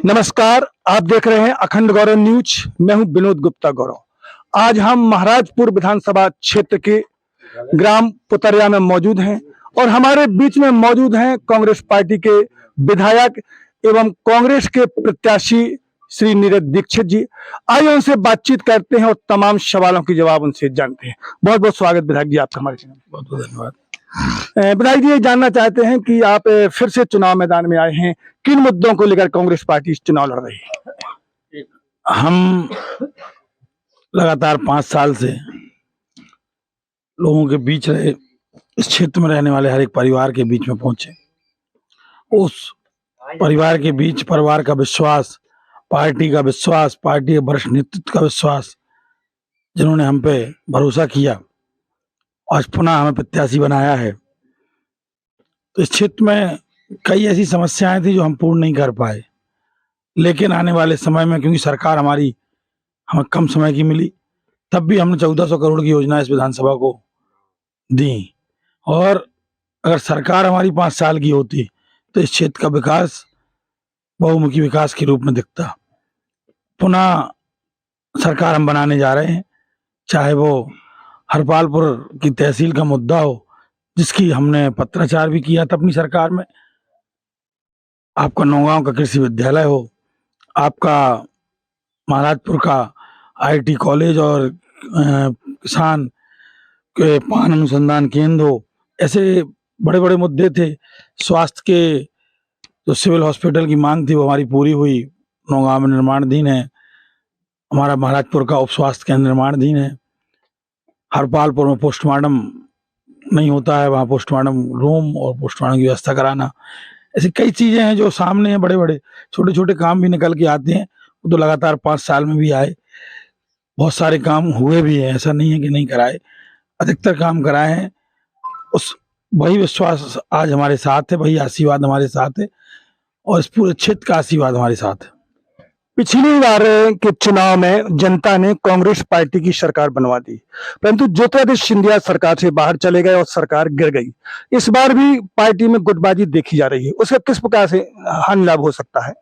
नमस्कार, आप देख रहे हैं अखंड गौरव न्यूज। मैं हूं विनोद गुप्ता गौरव। आज हम महाराजपुर विधानसभा क्षेत्र के ग्राम पुतरिया में मौजूद हैं और हमारे बीच में मौजूद हैं कांग्रेस पार्टी के विधायक एवं कांग्रेस के प्रत्याशी श्री नीरज दीक्षित जी। आइए उनसे बातचीत करते हैं और तमाम सवालों के जवाब उनसे जानते हैं। बहुत बहुत स्वागत विधायक जी आपका हमारे चैनल। बहुत बहुत धन्यवाद। विधायक जी, ये जानना चाहते हैं कि आप फिर से चुनाव मैदान में आए हैं, किन मुद्दों को लेकर कांग्रेस पार्टी चुनाव लड़ रही है? हम लगातार 5 साल से लोगों के बीच रहे, इस क्षेत्र में रहने वाले हर एक परिवार के बीच में पहुंचे। उस परिवार के बीच परिवार का विश्वास, पार्टी का विश्वास, पार्टी के वरिष्ठ नेतृत्व का विश्वास, जिन्होंने हम पे भरोसा किया, आज पुनः हमें प्रत्याशी बनाया है। तो इस क्षेत्र में कई ऐसी समस्याएं थी जो हम पूर्ण नहीं कर पाए, लेकिन आने वाले समय में क्योंकि सरकार हमारी हमें कम समय की मिली, तब भी हमने 1400 करोड़ की योजना इस विधानसभा को दी। और अगर सरकार हमारी 5 साल की होती तो इस क्षेत्र का विकास बहुमुखी विकास के रूप में दिखता। पुनः सरकार हम बनाने जा रहे हैं, चाहे वो हरपालपुर की तहसील का मुद्दा हो, जिसकी हमने पत्राचार भी किया था अपनी सरकार में, आपका नौगांव का कृषि विद्यालय हो, आपका महाराजपुर का आईटी कॉलेज और किसान के पान अनुसंधान केंद्र हो, ऐसे बड़े बड़े मुद्दे थे। स्वास्थ्य के जो सिविल हॉस्पिटल की मांग थी वो हमारी पूरी हुई, नौगांव में निर्माणाधीन है। हमारा महाराजपुर का उप स्वास्थ्य केंद्र निर्माणाधीन है। हरपालपुर में पोस्टमार्टम नहीं होता है, वहाँ पोस्टमार्टम रूम और पोस्टमार्टम की व्यवस्था कराना, ऐसी कई चीजें हैं जो सामने हैं। बड़े बड़े छोटे छोटे काम भी निकल के आते हैं, वो तो लगातार 5 साल में भी आए। बहुत सारे काम हुए भी हैं, ऐसा नहीं है कि नहीं कराए, अधिकतर काम कराए हैं। उस वही विश्वास आज हमारे साथ है, वही आशीर्वाद हमारे साथ है और इस पूरे क्षेत्र का आशीर्वाद हमारे साथ है। पिछली बार के चुनाव में जनता ने कांग्रेस पार्टी की सरकार बनवा दी, परंतु ज्योतिरादित्य सिंधिया सरकार से बाहर चले गए और सरकार गिर गई। इस बार भी पार्टी में गुटबाजी देखी जा रही है, उसका किस प्रकार से हानि लाभ हो सकता है?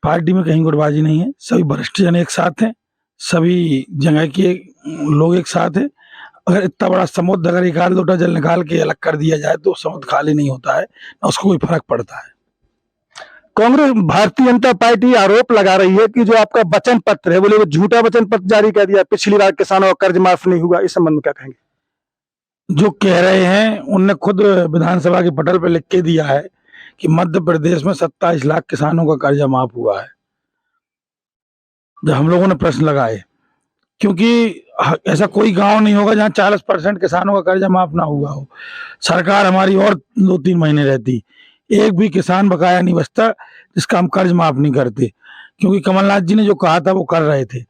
पार्टी में कहीं गुटबाजी नहीं है, सभी वरिष्ठ जन एक साथ हैं, सभी जगह के लोग एक साथ हैं। अगर इतना बड़ा समुद्र अगर एक आध लोटा जल निकाल के अलग कर दिया जाए तो समुद्र खाली नहीं होता है, ना उसको कोई फर्क पड़ता है। कांग्रेस भारतीय जनता पार्टी आरोप लगा रही है कि जो आपका वचन पत्र है, बोले वो झूठा वचन पत्र जारी कर दिया, पिछली बार किसानों का कर्ज माफ नहीं हुआ। इस संबंध में क्या कहेंगे? जो कह रहे हैं उनने खुद विधानसभा के पटल पर लिख के दिया है कि मध्य प्रदेश में 27 लाख किसानों का कर्जा माफ हुआ है। जब हम लोगों ने प्रश्न लगाए, क्योंकि ऐसा कोई गांव नहीं होगा जहां 40% किसानों का कर्जा माफ ना हुआ हो। सरकार हमारी और 2-3 महीने रहती, एक भी किसान बकाया नहीं बचता जिसका हम कर्ज माफ नहीं करते, क्योंकि कमलनाथ जी ने जो कहा था वो कर रहे थे।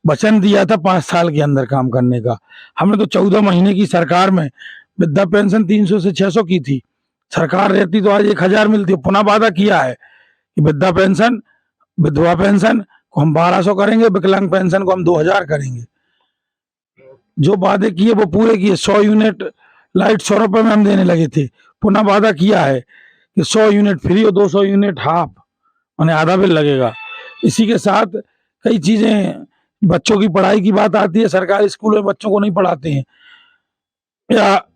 वचन दिया था 5 साल के अंदर काम करने का। हमने तो 14 महीने की सरकार में वृद्धा पेंशन 300 से 600 की थी, सरकार रहती तो आज 1000 मिलती। पुनः वादा किया है कि वृद्धा पेंशन, विधवा पेंशन को हम 1200 करेंगे, विकलांग पेंशन को हम 2000 करेंगे। जो वादे किए वो पूरे किए। 100 यूनिट लाइट 100 रुपए में हम देने लगे थे, पुनः वादा किया है कि 100 यूनिट फ्री और 200 यूनिट हाफ, माने आधा बिल लगेगा। इसी के साथ कई चीजें, बच्चों की पढ़ाई की बात आती है, सरकारी स्कूलों में बच्चों को नहीं पढ़ाते हैं, या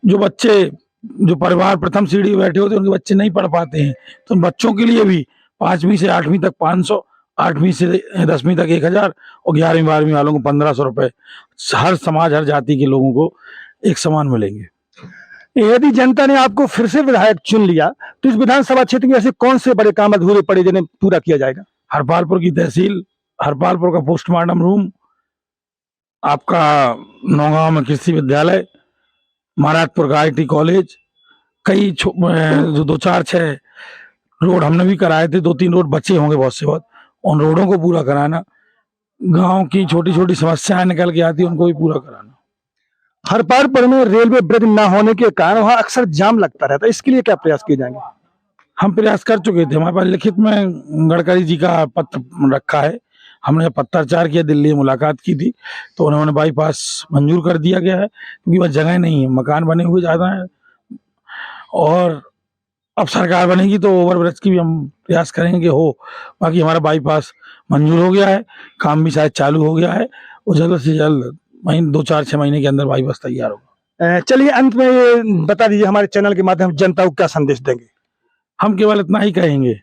जो बच्चे जो परिवार प्रथम सीढ़ी बैठे होते हैं उनके बच्चे नहीं पढ़ पाते हैं, तो बच्चों के लिए भी 5वीं से 8वीं तक 500, 8वीं से 10वीं तक 1000 और 11वीं 12वीं वालों को 1500 रुपए हर समाज हर जाति के लोगों को एक समान मिलेंगे। यदि जनता ने आपको फिर से विधायक चुन लिया तो इस विधानसभा क्षेत्र में ऐसे कौन से बड़े काम अधूरे पड़े जिन्हें पूरा किया जाएगा? हरपालपुर की तहसील, हरपालपुर का पोस्टमार्टम रूम, आपका नौगांव में कृषि विद्यालय, महाराजपुर का आईटी कॉलेज, कई जो 2-4-6 रोड हमने भी कराए थे, 2-3 रोड बचे होंगे बहुत से बहुत, उन रोडों को पूरा कराना, गांव की छोटी छोटी समस्याएं निकल के आती उनको भी पूरा कराना। हरपालपुर में रेलवे ब्रिज न होने के कारण वहां अक्सर जाम लगता रहता है, इसके लिए क्या प्रयास किए जाएंगे? हम प्रयास कर चुके थे, हमारे पास लिखित में गडकरी जी का पत्र रखा है। हमने पत्राचार किया, दिल्ली में मुलाकात की थी, तो उन्होंने बाईपास मंजूर कर दिया गया है, क्योंकि वह जगह नहीं है, मकान बने हुए ज्यादा है और अब सरकार बनेगी तो ओवरब्रिज की भी हम प्रयास करेंगे कि हो। बाकी हमारा बाईपास मंजूर हो गया है, काम भी शायद चालू हो गया है और जल्द से जल्द महीने 2-4-6 महीने के अंदर बाईपास तैयार होगा। चलिए अंत में ये बता दीजिए, हमारे चैनल के माध्यम से जनता को क्या संदेश देंगे? हम केवल इतना ही कहेंगे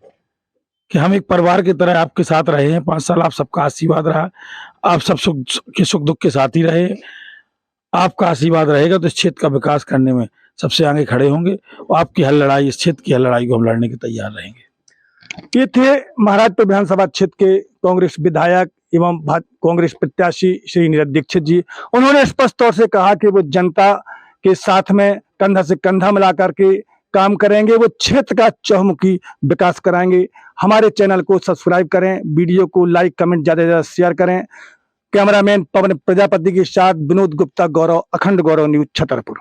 कि हम एक परिवार की तरह आपके साथ रहे हैं 5 साल, आप सबका आशीर्वाद रहा, आप सब सुख दुख के साथ ही रहे, आपका आशीर्वाद रहेगा तो इस क्षेत्र का विकास करने में सबसे आगे खड़े होंगे और आपकी हर लड़ाई, इस क्षेत्र की हर लड़ाई को हम लड़ने के तैयार रहेंगे। ये थे महाराजपुर विधानसभा क्षेत्र के कांग्रेस विधायक एवं कांग्रेस प्रत्याशी श्री नीरज दीक्षित जी। उन्होंने स्पष्ट तौर से कहा कि वो जनता के साथ में कंधा से कंधा मिलाकर के काम करेंगे, वो क्षेत्र का चहुमुखी विकास कराएंगे। हमारे चैनल को सब्सक्राइब करें, वीडियो को लाइक कमेंट ज्यादा से ज्यादा शेयर करें। कैमरामैन पवन प्रजापति के साथ विनोद गुप्ता, गौरव, अखंड गौरव न्यूज, छतरपुर।